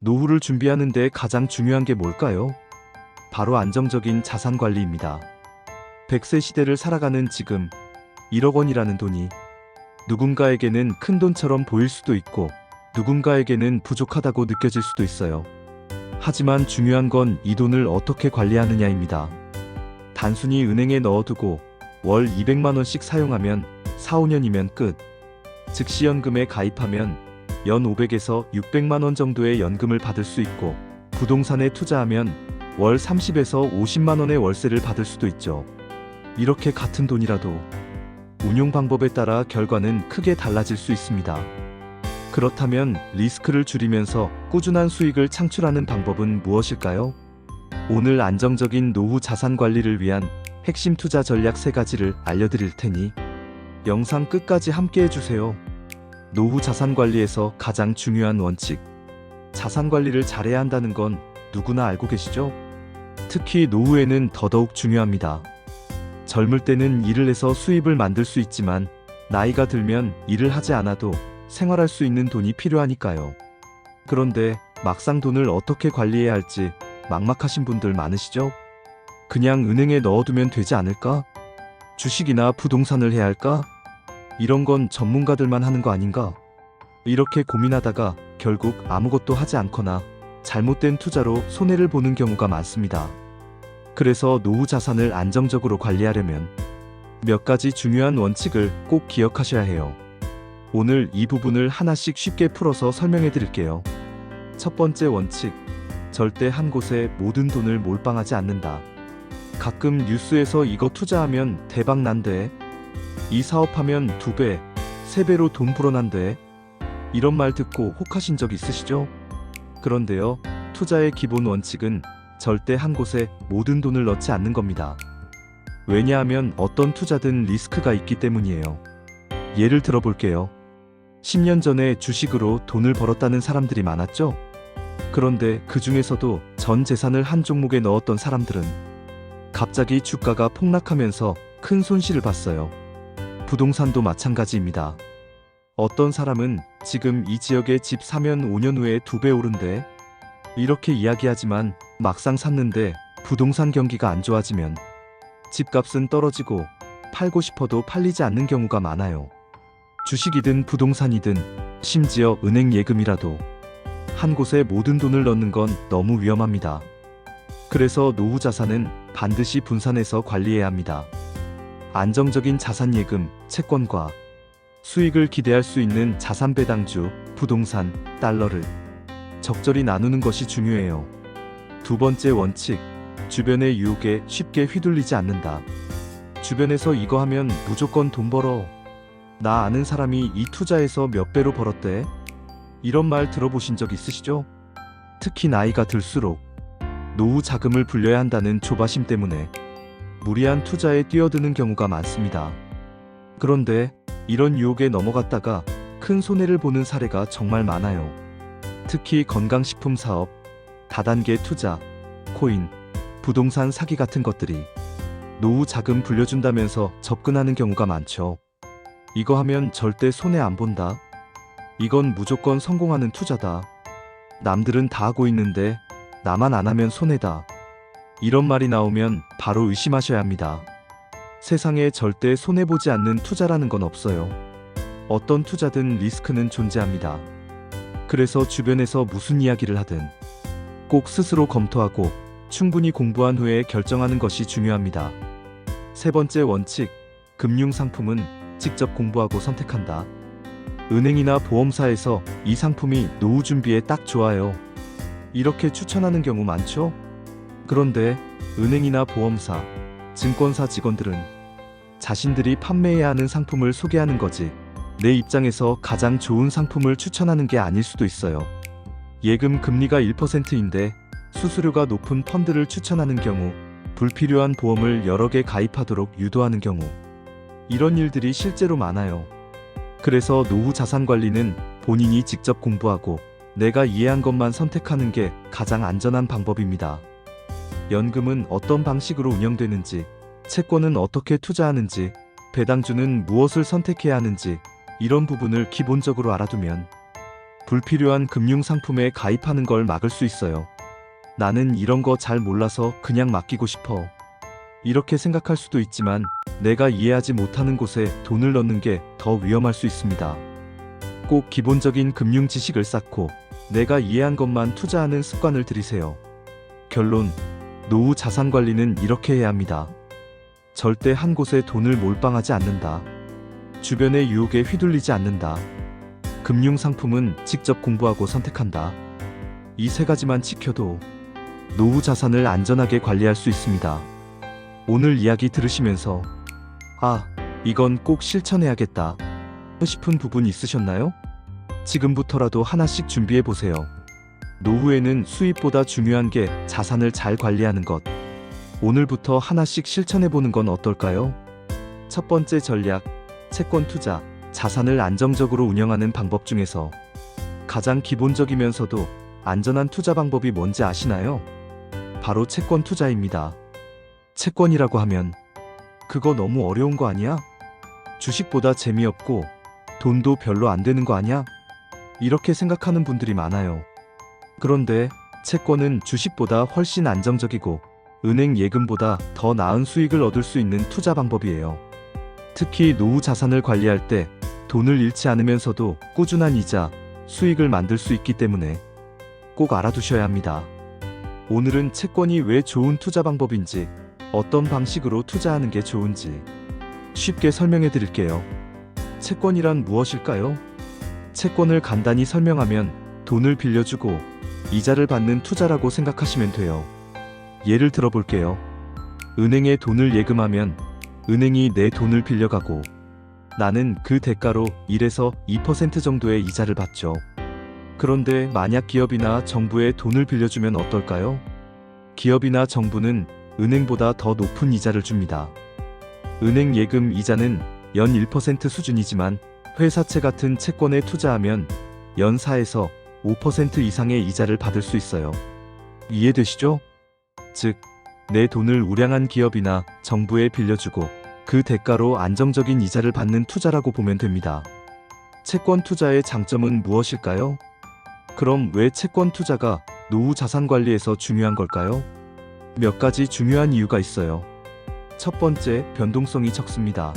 노후를 준비하는 데 가장 중요한 게 뭘까요? 바로 안정적인 자산 관리입니다. 100세 시대를 살아가는 지금 1억 원이라는 돈이 누군가에게는 큰 돈처럼 보일 수도 있고 누군가에게는 부족하다고 느껴질 수도 있어요. 하지만 중요한 건 이 돈을 어떻게 관리하느냐입니다. 단순히 은행에 넣어두고 월 200만 원씩 사용하면 4, 5년이면 끝. 즉시연금에 가입하면 연 500에서 600만 원 정도의 연금을 받을 수 있고 부동산에 투자하면 월 30에서 50만 원의 월세를 받을 수도 있죠. 이렇게 같은 돈이라도 운용 방법에 따라 결과는 크게 달라질 수 있습니다. 그렇다면 리스크를 줄이면서 꾸준한 수익을 창출하는 방법은 무엇일까요? 오늘 안정적인 노후 자산 관리를 위한 핵심 투자 전략 3가지를 알려드릴 테니 영상 끝까지 함께 해주세요. 노후 자산 관리에서 가장 중요한 원칙. 자산 관리를 잘해야 한다는 건 누구나 알고 계시죠? 특히 노후에는 더더욱 중요합니다. 젊을 때는 일을 해서 수입을 만들 수 있지만 나이가 들면 일을 하지 않아도 생활할 수 있는 돈이 필요하니까요. 그런데 막상 돈을 어떻게 관리해야 할지 막막하신 분들 많으시죠? 그냥 은행에 넣어두면 되지 않을까? 주식이나 부동산을 해야 할까? 이런 건 전문가들만 하는 거 아닌가? 이렇게 고민하다가 결국 아무것도 하지 않거나 잘못된 투자로 손해를 보는 경우가 많습니다. 그래서 노후 자산을 안정적으로 관리하려면 몇 가지 중요한 원칙을 꼭 기억하셔야 해요. 오늘 이 부분을 하나씩 쉽게 풀어서 설명해 드릴게요. 첫 번째 원칙. 절대 한 곳에 모든 돈을 몰빵하지 않는다. 가끔 뉴스에서 이거 투자하면 대박 난대. 이 사업하면 2배, 3배로 돈 불어난대. 이런 말 듣고 혹하신 적 있으시죠? 그런데요, 투자의 기본 원칙은 절대 한 곳에 모든 돈을 넣지 않는 겁니다. 왜냐하면 어떤 투자든 리스크가 있기 때문이에요. 예를 들어 볼게요. 10년 전에 주식으로 돈을 벌었다는 사람들이 많았죠? 그런데 그 중에서도 전 재산을 한 종목에 넣었던 사람들은 갑자기 주가가 폭락하면서 큰 손실을 봤어요. 부동산도 마찬가지입니다. 어떤 사람은 지금 이 지역에 집 사면 5년 후에 2배 오른대. 이렇게 이야기하지만 막상 샀는데 부동산 경기가 안 좋아지면 집값은 떨어지고 팔고 싶어도 팔리지 않는 경우가 많아요. 주식이든 부동산이든 심지어 은행 예금이라도 한 곳에 모든 돈을 넣는 건 너무 위험합니다. 그래서 노후 자산은 반드시 분산해서 관리해야 합니다. 안정적인 자산 예금, 채권과 수익을 기대할 수 있는 자산 배당주, 부동산, 달러를 적절히 나누는 것이 중요해요. 두 번째 원칙. 주변의 유혹에 쉽게 휘둘리지 않는다. 주변에서 이거 하면 무조건 돈 벌어. 나 아는 사람이 이 투자에서 몇 배로 벌었대. 이런 말 들어보신 적 있으시죠? 특히 나이가 들수록 노후 자금을 불려야 한다는 조바심 때문에 무리한 투자에 뛰어드는 경우가 많습니다. 그런데 이런 유혹에 넘어갔다가 큰 손해를 보는 사례가 정말 많아요. 특히 건강식품 사업, 다단계 투자, 코인, 부동산 사기 같은 것들이 노후 자금 불려준다면서 접근하는 경우가 많죠. 이거 하면 절대 손해 안 본다. 이건 무조건 성공하는 투자다. 남들은 다 하고 있는데 나만 안 하면 손해다. 이런 말이 나오면 바로 의심하셔야 합니다. 세상에 절대 손해보지 않는 투자라는 건 없어요. 어떤 투자든 리스크는 존재합니다. 그래서 주변에서 무슨 이야기를 하든 꼭 스스로 검토하고 충분히 공부한 후에 결정하는 것이 중요합니다. 세 번째 원칙. 금융상품은 직접 공부하고 선택한다. 은행이나 보험사에서 이 상품이 노후 준비에 딱 좋아요. 이렇게 추천하는 경우 많죠? 그런데 은행이나 보험사, 증권사 직원들은 자신들이 판매해야 하는 상품을 소개하는 거지 내 입장에서 가장 좋은 상품을 추천하는 게 아닐 수도 있어요. 예금 금리가 1%인데 수수료가 높은 펀드를 추천하는 경우, 불필요한 보험을 여러 개 가입하도록 유도하는 경우, 이런 일들이 실제로 많아요. 그래서 노후 자산 관리는 본인이 직접 공부하고 내가 이해한 것만 선택하는 게 가장 안전한 방법입니다. 연금은 어떤 방식으로 운영되는지, 채권은 어떻게 투자하는지, 배당주는 무엇을 선택해야 하는지, 이런 부분을 기본적으로 알아두면 불필요한 금융 상품에 가입하는 걸 막을 수 있어요. 나는 이런 거 잘 몰라서 그냥 맡기고 싶어. 이렇게 생각할 수도 있지만 내가 이해하지 못하는 곳에 돈을 넣는 게 더 위험할 수 있습니다. 꼭 기본적인 금융 지식을 쌓고 내가 이해한 것만 투자하는 습관을 들이세요. 결론, 노후 자산 관리는 이렇게 해야 합니다. 절대 한 곳에 돈을 몰빵하지 않는다. 주변의 유혹에 휘둘리지 않는다. 금융 상품은 직접 공부하고 선택한다. 이 세 가지만 지켜도 노후 자산을 안전하게 관리할 수 있습니다. 오늘 이야기 들으시면서 이건 꼭 실천해야겠다 싶은 부분 있으셨나요? 지금부터라도 하나씩 준비해 보세요. 노후에는 수입보다 중요한 게 자산을 잘 관리하는 것. 오늘부터 하나씩 실천해 보는 건 어떨까요? 첫 번째 전략, 채권 투자. 자산을 안정적으로 운영하는 방법 중에서 가장 기본적이면서도 안전한 투자 방법이 뭔지 아시나요? 바로 채권 투자입니다. 채권이라고 하면 그거 너무 어려운 거 아니야? 주식보다 재미없고 돈도 별로 안 되는 거 아니야? 이렇게 생각하는 분들이 많아요. 그런데 채권은 주식보다 훨씬 안정적이고 은행 예금보다 더 나은 수익을 얻을 수 있는 투자 방법이에요. 특히 노후 자산을 관리할 때 돈을 잃지 않으면서도 꾸준한 이자, 수익을 만들 수 있기 때문에 꼭 알아두셔야 합니다. 오늘은 채권이 왜 좋은 투자 방법인지, 어떤 방식으로 투자하는 게 좋은지 쉽게 설명해 드릴게요. 채권이란 무엇일까요? 채권을 간단히 설명하면 돈을 빌려주고 이자를 받는 투자라고 생각하시면 돼요. 예를 들어 볼게요. 은행에 돈을 예금하면 은행이 내 돈을 빌려가고 나는 그 대가로 1에서 2% 정도의 이자를 받죠. 그런데 만약 기업이나 정부에 돈을 빌려주면 어떨까요? 기업이나 정부는 은행보다 더 높은 이자를 줍니다. 은행 예금 이자는 연 1% 수준이지만 회사채 같은 채권에 투자하면 연 4에서 5% 이상의 이자를 받을 수 있어요. 이해되시죠? 즉, 내 돈을 우량한 기업이나 정부에 빌려주고 그 대가로 안정적인 이자를 받는 투자라고 보면 됩니다. 채권 투자의 장점은 무엇일까요? 그럼 왜 채권 투자가 노후 자산 관리에서 중요한 걸까요? 몇 가지 중요한 이유가 있어요. 첫 번째, 변동성이 적습니다.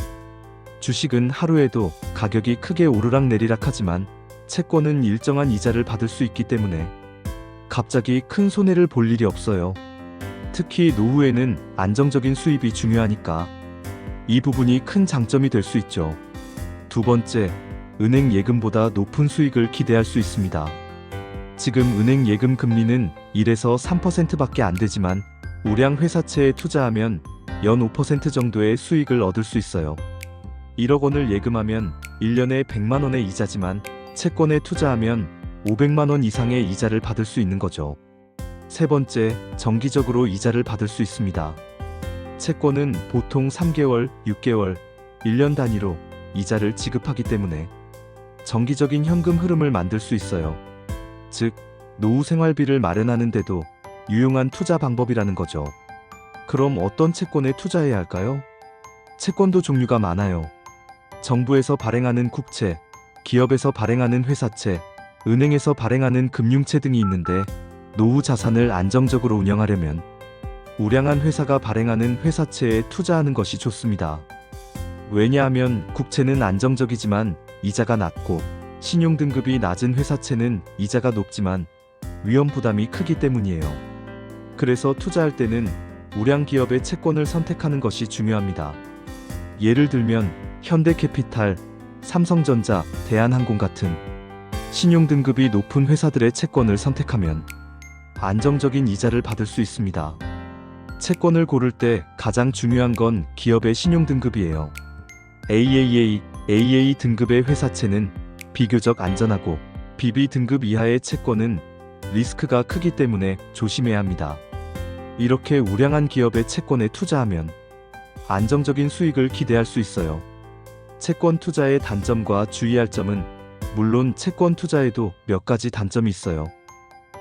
주식은 하루에도 가격이 크게 오르락내리락 하지만 채권은 일정한 이자를 받을 수 있기 때문에 갑자기 큰 손해를 볼 일이 없어요. 특히 노후에는 안정적인 수입이 중요하니까 이 부분이 큰 장점이 될 수 있죠. 두 번째, 은행 예금보다 높은 수익을 기대할 수 있습니다. 지금 은행 예금 금리는 1에서 3%밖에 안 되지만 우량 회사채에 투자하면 연 5% 정도의 수익을 얻을 수 있어요. 1억 원을 예금하면 1년에 100만 원의 이자지만 채권에 투자하면 500만 원 이상의 이자를 받을 수 있는 거죠. 세 번째, 정기적으로 이자를 받을 수 있습니다. 채권은 보통 3개월, 6개월, 1년 단위로 이자를 지급하기 때문에 정기적인 현금 흐름을 만들 수 있어요. 즉, 노후 생활비를 마련하는데도 유용한 투자 방법이라는 거죠. 그럼 어떤 채권에 투자해야 할까요? 채권도 종류가 많아요. 정부에서 발행하는 국채, 기업에서 발행하는 회사채, 은행에서 발행하는 금융채 등이 있는데 노후 자산을 안정적으로 운영하려면 우량한 회사가 발행하는 회사채에 투자하는 것이 좋습니다. 왜냐하면 국채는 안정적이지만 이자가 낮고 신용 등급이 낮은 회사채는 이자가 높지만 위험 부담이 크기 때문이에요. 그래서 투자할 때는 우량 기업의 채권을 선택하는 것이 중요합니다. 예를 들면 현대캐피탈, 삼성전자, 대한항공 같은 신용 등급이 높은 회사들의 채권을 선택하면 안정적인 이자를 받을 수 있습니다. 채권을 고를 때 가장 중요한 건 기업의 신용 등급이에요. AA 등급의 회사채는 비교적 안전하고 BB 등급 이하의 채권은 리스크가 크기 때문에 조심해야 합니다. 이렇게 우량한 기업의 채권에 투자하면 안정적인 수익을 기대할 수 있어요. 채권 투자의 단점과 주의할 점은 물론 채권 투자에도 몇 가지 단점이 있어요.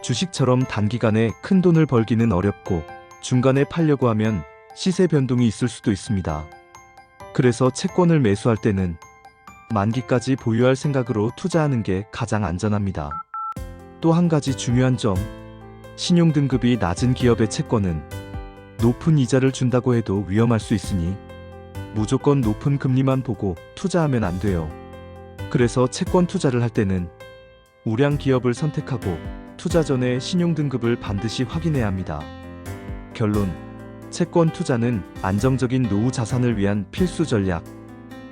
주식처럼 단기간에 큰 돈을 벌기는 어렵고 중간에 팔려고 하면 시세 변동이 있을 수도 있습니다. 그래서 채권을 매수할 때는 만기까지 보유할 생각으로 투자하는 게 가장 안전합니다. 또 한 가지 중요한 점, 신용 등급이 낮은 기업의 채권은 높은 이자를 준다고 해도 위험할 수 있으니 무조건 높은 금리만 보고 투자하면 안 돼요. 그래서 채권 투자를 할 때는 우량 기업을 선택하고 투자 전에 신용 등급을 반드시 확인해야 합니다. 결론, 채권 투자는 안정적인 노후 자산을 위한 필수 전략.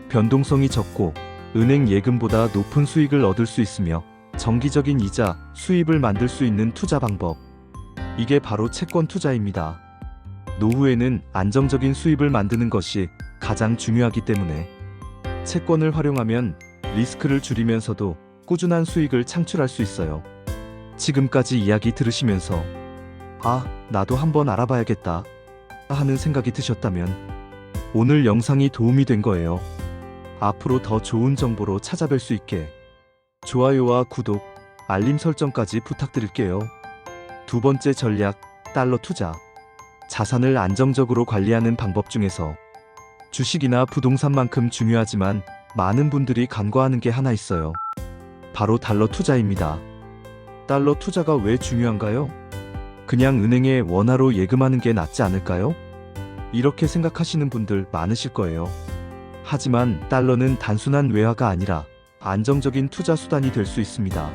변동성이 적고 은행 예금보다 높은 수익을 얻을 수 있으며 정기적인 이자, 수입을 만들 수 있는 투자 방법. 이게 바로 채권 투자입니다. 노후에는 안정적인 수입을 만드는 것이 가장 중요하기 때문에 채권을 활용하면 리스크를 줄이면서도 꾸준한 수익을 창출할 수 있어요. 지금까지 이야기 들으시면서 나도 한번 알아봐야겠다 하는 생각이 드셨다면 오늘 영상이 도움이 된 거예요. 앞으로 더 좋은 정보로 찾아뵐 수 있게 좋아요와 구독, 알림 설정까지 부탁드릴게요. 두 번째 전략, 달러 투자. 자산을 안정적으로 관리하는 방법 중에서 주식이나 부동산만큼 중요하지만 많은 분들이 간과하는 게 하나 있어요. 바로 달러 투자입니다. 달러 투자가 왜 중요한가요? 그냥 은행에 원화로 예금하는 게 낫지 않을까요? 이렇게 생각하시는 분들 많으실 거예요. 하지만 달러는 단순한 외화가 아니라 안정적인 투자 수단이 될 수 있습니다.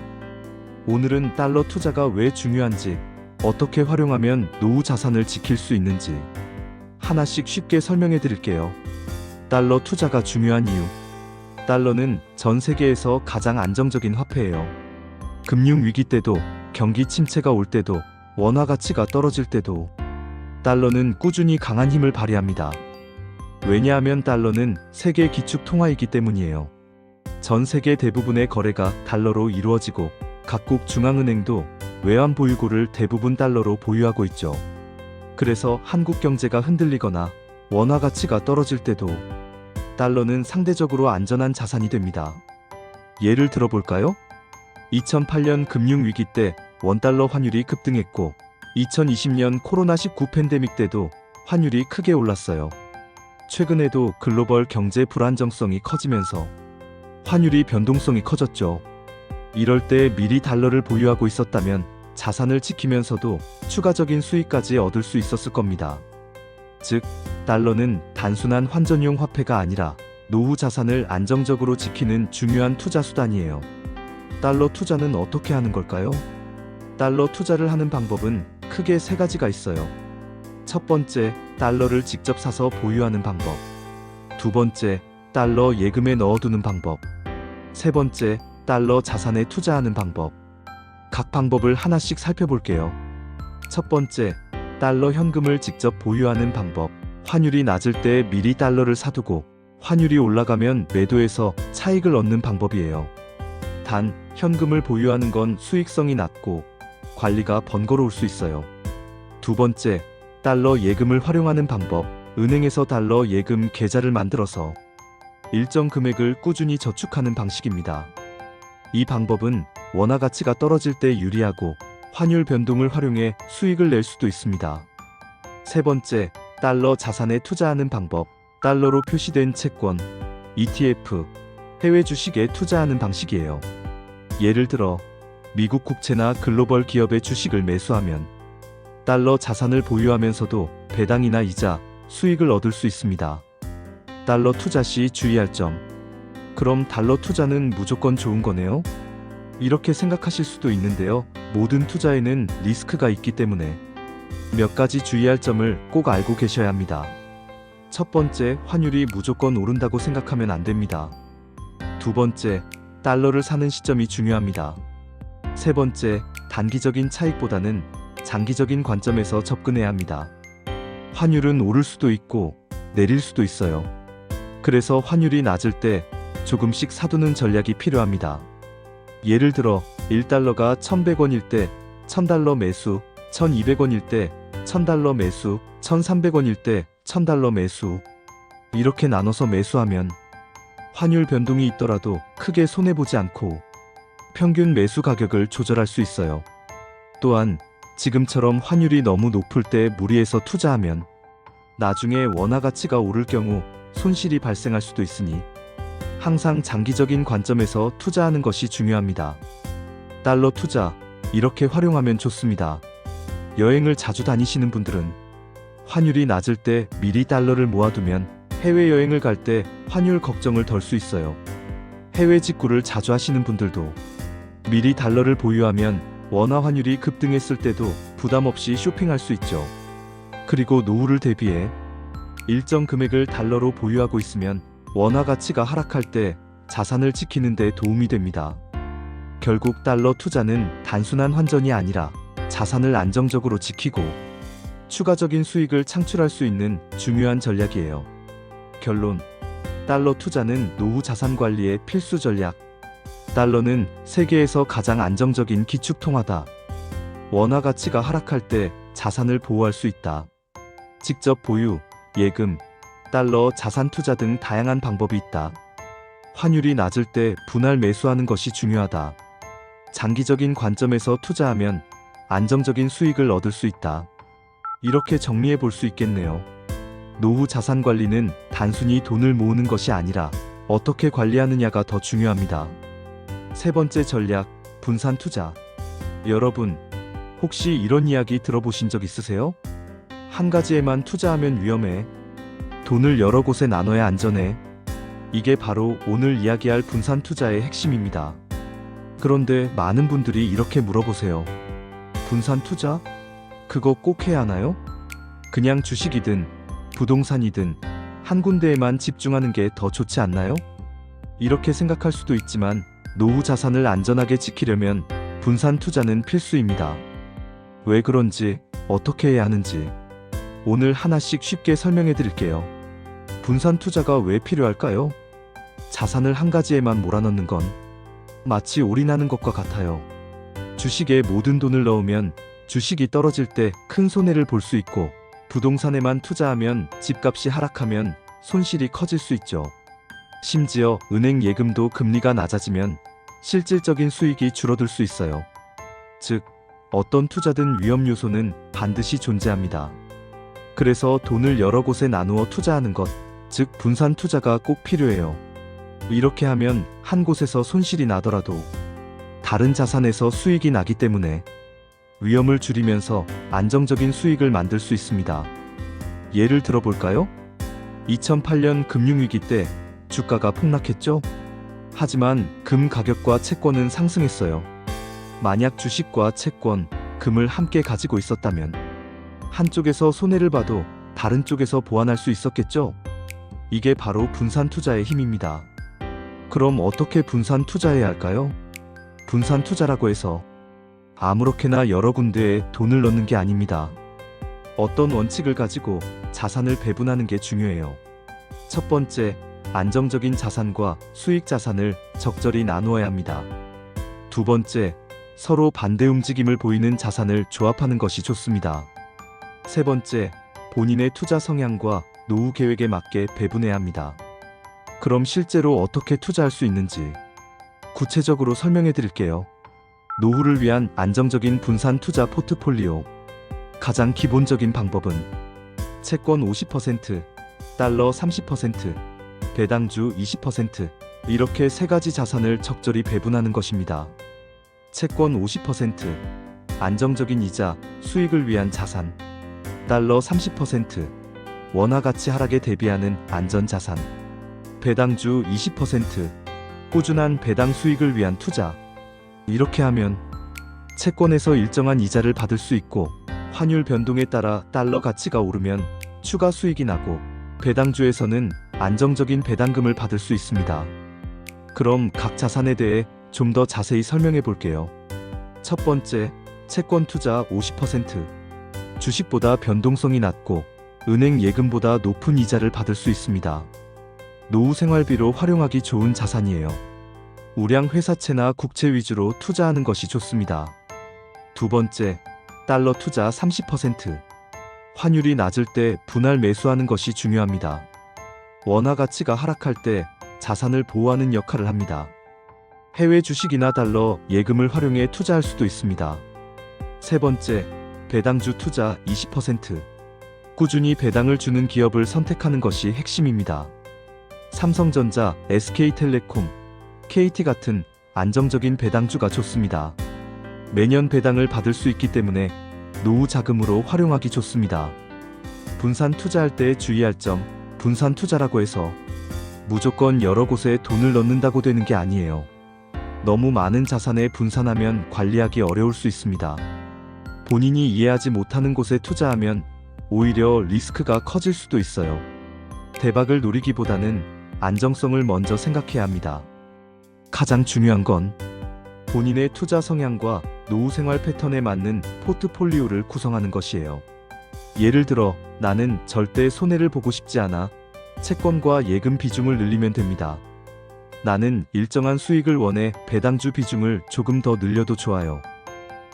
오늘은 달러 투자가 왜 중요한지, 어떻게 활용하면 노후 자산을 지킬 수 있는지 하나씩 쉽게 설명해 드릴게요. 달러 투자가 중요한 이유. 달러는 전 세계에서 가장 안정적인 화폐예요. 금융 위기 때도, 경기 침체가 올 때도, 원화 가치가 떨어질 때도 달러는 꾸준히 강한 힘을 발휘합니다. 왜냐하면 달러는 세계 기축 통화이기 때문이에요. 전 세계 대부분의 거래가 달러로 이루어지고 각국 중앙은행도 외환 보유고를 대부분 달러로 보유하고 있죠. 그래서 한국 경제가 흔들리거나 원화 가치가 떨어질 때도 달러는 상대적으로 안전한 자산이 됩니다. 예를 들어볼까요? 2008년 금융위기 때 원달러 환율이 급등했고 2020년 코로나19 팬데믹 때도 환율이 크게 올랐어요. 최근에도 글로벌 경제 불안정성이 커지면서 환율이 변동성이 커졌죠. 이럴 때 미리 달러를 보유하고 있었다면 자산을 지키면서도 추가적인 수익까지 얻을 수 있었을 겁니다. 즉, 달러는 단순한 환전용 화폐가 아니라 노후 자산을 안정적으로 지키는 중요한 투자 수단이에요. 달러 투자는 어떻게 하는 걸까요? 달러 투자를 하는 방법은 크게 세 가지가 있어요. 첫 번째, 달러를 직접 사서 보유하는 방법. 두 번째, 달러 예금에 넣어두는 방법. 세 번째, 달러 자산에 투자하는 방법. 각 방법을 하나씩 살펴볼게요. 첫 번째, 달러 현금을 직접 보유하는 방법. 환율이 낮을 때 미리 달러를 사두고 환율이 올라가면 매도해서 차익을 얻는 방법이에요. 단, 현금을 보유하는 건 수익성이 낮고 관리가 번거로울 수 있어요. 두 번째, 달러 예금을 활용하는 방법. 은행에서 달러 예금 계좌를 만들어서 일정 금액을 꾸준히 저축하는 방식입니다. 이 방법은 원화 가치가 떨어질 때 유리하고 환율 변동을 활용해 수익을 낼 수도 있습니다. 세 번째, 달러 자산에 투자하는 방법. 달러로 표시된 채권, ETF, 해외 주식에 투자하는 방식이에요. 예를 들어 미국 국채나 글로벌 기업의 주식을 매수하면 달러 자산을 보유하면서도 배당이나 이자, 수익을 얻을 수 있습니다. 달러 투자 시 주의할 점. 그럼 달러 투자는 무조건 좋은 거네요? 이렇게 생각하실 수도 있는데요. 모든 투자에는 리스크가 있기 때문에 몇 가지 주의할 점을 꼭 알고 계셔야 합니다. 첫 번째, 환율이 무조건 오른다고 생각하면 안 됩니다. 두 번째, 달러를 사는 시점이 중요합니다. 세 번째, 단기적인 차익보다는 장기적인 관점에서 접근해야 합니다. 환율은 오를 수도 있고 내릴 수도 있어요. 그래서 환율이 낮을 때 조금씩 사두는 전략이 필요합니다. 예를 들어 1달러가 1100원일 때 1000달러 매수, 1200원일 때 1000달러 매수, 1300원일 때 1000달러 매수. 이렇게 나눠서 매수하면 환율 변동이 있더라도 크게 손해보지 않고 평균 매수 가격을 조절할 수 있어요. 또한 지금처럼 환율이 너무 높을 때 무리해서 투자하면 나중에 원화 가치가 오를 경우 손실이 발생할 수도 있으니 항상 장기적인 관점에서 투자하는 것이 중요합니다. 달러 투자, 이렇게 활용하면 좋습니다. 여행을 자주 다니시는 분들은 환율이 낮을 때 미리 달러를 모아두면 해외여행을 갈 때 환율 걱정을 덜 수 있어요. 해외 직구를 자주 하시는 분들도 미리 달러를 보유하면 원화 환율이 급등했을 때도 부담 없이 쇼핑할 수 있죠. 그리고 노후를 대비해 일정 금액을 달러로 보유하고 있으면 원화 가치가 하락할 때 자산을 지키는 데 도움이 됩니다. 결국 달러 투자는 단순한 환전이 아니라 자산을 안정적으로 지키고 추가적인 수익을 창출할 수 있는 중요한 전략이에요. 결론: 달러 투자는 노후 자산 관리의 필수 전략. 달러는 세계에서 가장 안정적인 기축통화다. 원화 가치가 하락할 때 자산을 보호할 수 있다. 직접 보유, 예금, 달러 자산 투자 등 다양한 방법이 있다. 환율이 낮을 때 분할 매수하는 것이 중요하다. 장기적인 관점에서 투자하면 안정적인 수익을 얻을 수 있다. 이렇게 정리해 볼 수 있겠네요. 노후 자산 관리는 단순히 돈을 모으는 것이 아니라 어떻게 관리하느냐가 더 중요합니다. 세 번째 전략, 분산 투자. 여러분, 혹시 이런 이야기 들어보신 적 있으세요? 한 가지에만 투자하면 위험해. 돈을 여러 곳에 나눠야 안전해. 이게 바로 오늘 이야기할 분산 투자의 핵심입니다. 그런데 많은 분들이 이렇게 물어보세요. 분산 투자? 그거 꼭 해야 하나요? 그냥 주식이든 부동산이든 한 군데에만 집중하는 게 더 좋지 않나요? 이렇게 생각할 수도 있지만 노후 자산을 안전하게 지키려면 분산 투자는 필수입니다. 왜 그런지, 어떻게 해야 하는지 오늘 하나씩 쉽게 설명해 드릴게요. 분산 투자가 왜 필요할까요? 자산을 한 가지에만 몰아넣는 건 마치 올인하는 것과 같아요. 주식에 모든 돈을 넣으면 주식이 떨어질 때 큰 손해를 볼 수 있고, 부동산에만 투자하면 집값이 하락하면 손실이 커질 수 있죠. 심지어 은행 예금도 금리가 낮아지면 실질적인 수익이 줄어들 수 있어요. 즉, 어떤 투자든 위험 요소는 반드시 존재합니다. 그래서 돈을 여러 곳에 나누어 투자하는 것, 즉 분산 투자가 꼭 필요해요. 이렇게 하면 한 곳에서 손실이 나더라도 다른 자산에서 수익이 나기 때문에 위험을 줄이면서 안정적인 수익을 만들 수 있습니다. 예를 들어볼까요? 2008년 금융위기 때 주가가 폭락했죠? 하지만 금 가격과 채권은 상승했어요. 만약 주식과 채권, 금을 함께 가지고 있었다면 한쪽에서 손해를 봐도 다른 쪽에서 보완할 수 있었겠죠? 이게 바로 분산 투자의 힘입니다. 그럼 어떻게 분산 투자해야 할까요? 분산 투자라고 해서 아무렇게나 여러 군데에 돈을 넣는 게 아닙니다. 어떤 원칙을 가지고 자산을 배분하는 게 중요해요. 첫 번째, 안정적인 자산과 수익 자산을 적절히 나누어야 합니다. 두 번째, 서로 반대 움직임을 보이는 자산을 조합하는 것이 좋습니다. 세 번째, 본인의 투자 성향과 노후 계획에 맞게 배분해야 합니다. 그럼 실제로 어떻게 투자할 수 있는지 구체적으로 설명해 드릴게요. 노후를 위한 안정적인 분산 투자 포트폴리오. 가장 기본적인 방법은 채권 50%, 달러 30%, 배당주 20%, 이렇게 세 가지 자산을 적절히 배분하는 것입니다. 채권 50%, 안정적인 이자, 수익을 위한 자산. 달러 30%, 원화 가치 하락에 대비하는 안전 자산. 배당주 20%, 꾸준한 배당 수익을 위한 투자. 이렇게 하면 채권에서 일정한 이자를 받을 수 있고, 환율 변동에 따라 달러 가치가 오르면 추가 수익이 나고, 배당주에서는 안정적인 배당금을 받을 수 있습니다. 그럼 각 자산에 대해 좀 더 자세히 설명해 볼게요. 첫 번째, 채권 투자 50%. 주식보다 변동성이 낮고 은행 예금보다 높은 이자를 받을 수 있습니다. 노후 생활비로 활용하기 좋은 자산이에요. 우량 회사채나 국채 위주로 투자하는 것이 좋습니다. 두 번째, 달러 투자 30%. 환율이 낮을 때 분할 매수하는 것이 중요합니다. 원화 가치가 하락할 때 자산을 보호하는 역할을 합니다. 해외 주식이나 달러, 예금을 활용해 투자할 수도 있습니다. 세 번째, 배당주 투자 20%. 꾸준히 배당을 주는 기업을 선택하는 것이 핵심입니다. 삼성전자, SK텔레콤, KT 같은 안정적인 배당주가 좋습니다. 매년 배당을 받을 수 있기 때문에 노후 자금으로 활용하기 좋습니다. 분산 투자할 때 주의할 점, 분산 투자라고 해서 무조건 여러 곳에 돈을 넣는다고 되는 게 아니에요. 너무 많은 자산에 분산하면 관리하기 어려울 수 있습니다. 본인이 이해하지 못하는 곳에 투자하면 오히려 리스크가 커질 수도 있어요. 대박을 노리기보다는 안정성을 먼저 생각해야 합니다. 가장 중요한 건 본인의 투자 성향과 노후 생활 패턴에 맞는 포트폴리오를 구성하는 것이에요. 예를 들어 나는 절대 손해를 보고 싶지 않아 채권과 예금 비중을 늘리면 됩니다. 나는 일정한 수익을 원해 배당주 비중을 조금 더 늘려도 좋아요.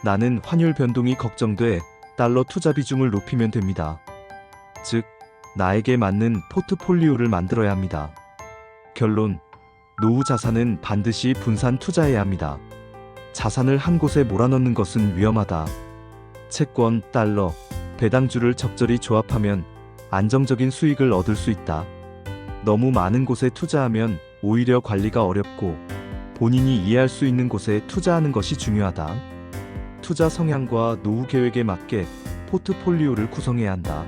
나는 환율 변동이 걱정돼 달러 투자 비중을 높이면 됩니다. 즉, 나에게 맞는 포트폴리오를 만들어야 합니다. 결론, 노후 자산은 반드시 분산 투자해야 합니다. 자산을 한 곳에 몰아넣는 것은 위험하다. 채권, 달러, 배당주를 적절히 조합하면 안정적인 수익을 얻을 수 있다. 너무 많은 곳에 투자하면 오히려 관리가 어렵고 본인이 이해할 수 있는 곳에 투자하는 것이 중요하다. 투자 성향과 노후 계획에 맞게 포트폴리오를 구성해야 한다.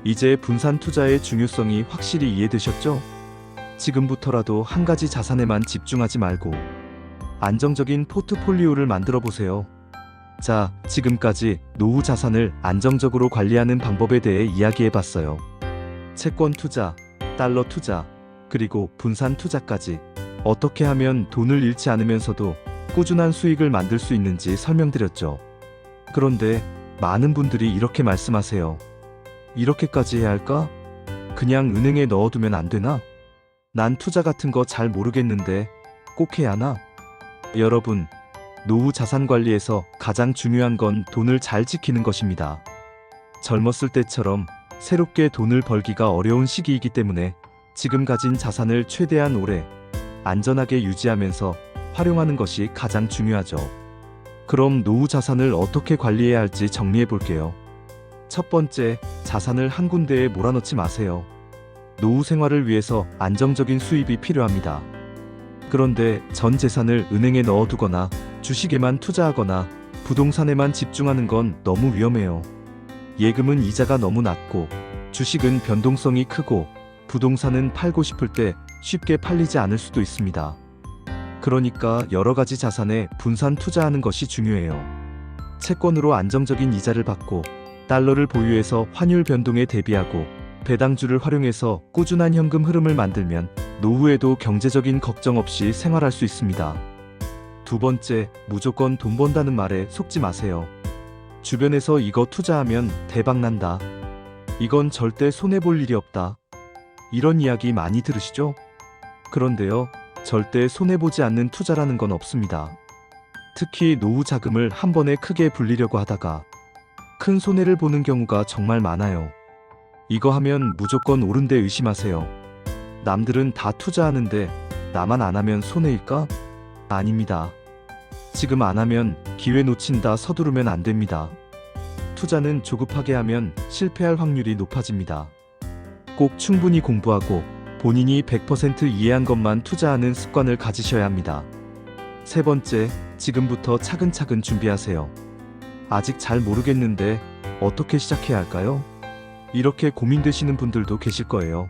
이제 분산 투자의 중요성이 확실히 이해되셨죠? 지금부터라도 한 가지 자산에만 집중하지 말고 안정적인 포트폴리오를 만들어 보세요. 자, 지금까지 노후 자산을 안정적으로 관리하는 방법에 대해 이야기해 봤어요. 채권 투자, 달러 투자, 그리고 분산 투자까지 어떻게 하면 돈을 잃지 않으면서도 꾸준한 수익을 만들 수 있는지 설명드렸죠. 그런데 많은 분들이 이렇게 말씀하세요. 이렇게까지 해야 할까? 그냥 은행에 넣어두면 안 되나? 난 투자 같은 거 잘 모르겠는데 꼭 해야 하나? 여러분, 노후 자산 관리에서 가장 중요한 건 돈을 잘 지키는 것입니다. 젊었을 때처럼 새롭게 돈을 벌기가 어려운 시기이기 때문에 지금 가진 자산을 최대한 오래 안전하게 유지하면서 활용하는 것이 가장 중요하죠. 그럼 노후 자산을 어떻게 관리해야 할지 정리해 볼게요. 첫 번째, 자산을 한 군데에 몰아넣지 마세요. 노후 생활을 위해서 안정적인 수입이 필요합니다. 그런데 전 재산을 은행에 넣어두거나 주식에만 투자하거나 부동산에만 집중하는 건 너무 위험해요. 예금은 이자가 너무 낮고 주식은 변동성이 크고 부동산은 팔고 싶을 때 쉽게 팔리지 않을 수도 있습니다. 그러니까 여러 가지 자산에 분산 투자하는 것이 중요해요. 채권으로 안정적인 이자를 받고 달러를 보유해서 환율 변동에 대비하고 배당주를 활용해서 꾸준한 현금 흐름을 만들면 노후에도 경제적인 걱정 없이 생활할 수 있습니다. 두 번째, 무조건 돈 번다는 말에 속지 마세요. 주변에서 이거 투자하면 대박 난다. 이건 절대 손해볼 일이 없다. 이런 이야기 많이 들으시죠? 그런데요, 절대 손해보지 않는 투자라는 건 없습니다. 특히 노후 자금을 한 번에 크게 불리려고 하다가 큰 손해를 보는 경우가 정말 많아요. 이거 하면 무조건 옳은데 의심하세요. 남들은 다 투자하는데 나만 안 하면 손해일까? 아닙니다. 지금 안 하면 기회 놓친다 서두르면 안 됩니다. 투자는 조급하게 하면 실패할 확률이 높아집니다. 꼭 충분히 공부하고 본인이 100% 이해한 것만 투자하는 습관을 가지셔야 합니다. 세 번째, 지금부터 차근차근 준비하세요. 아직 잘 모르겠는데 어떻게 시작해야 할까요? 이렇게 고민되시는 분들도 계실 거예요.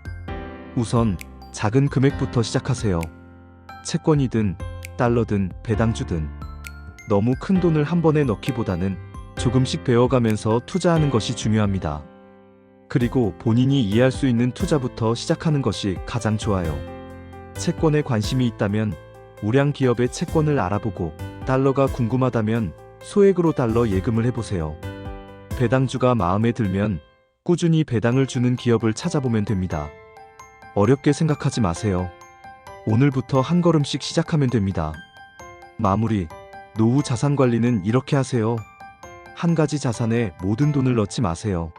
우선 작은 금액부터 시작하세요. 채권이든 달러든 배당주든 너무 큰 돈을 한 번에 넣기보다는 조금씩 배워가면서 투자하는 것이 중요합니다. 그리고 본인이 이해할 수 있는 투자부터 시작하는 것이 가장 좋아요. 채권에 관심이 있다면 우량 기업의 채권을 알아보고 달러가 궁금하다면 소액으로 달러 예금을 해보세요. 배당주가 마음에 들면 꾸준히 배당을 주는 기업을 찾아보면 됩니다. 어렵게 생각하지 마세요. 오늘부터 한 걸음씩 시작하면 됩니다. 마무리, 노후 자산 관리는 이렇게 하세요. 한 가지 자산에 모든 돈을 넣지 마세요.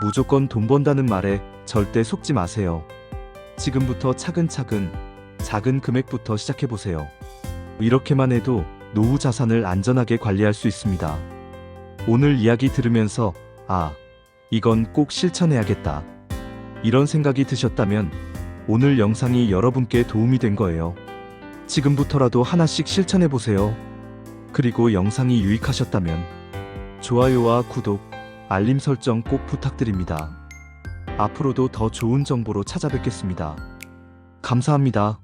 무조건 돈 번다는 말에 절대 속지 마세요. 지금부터 차근차근 작은 금액부터 시작해보세요. 이렇게만 해도 노후 자산을 안전하게 관리할 수 있습니다. 오늘 이야기 들으면서 이건 꼭 실천해야겠다. 이런 생각이 드셨다면 오늘 영상이 여러분께 도움이 된 거예요. 지금부터라도 하나씩 실천해 보세요. 그리고 영상이 유익하셨다면 좋아요와 구독, 알림 설정 꼭 부탁드립니다. 앞으로도 더 좋은 정보로 찾아뵙겠습니다. 감사합니다.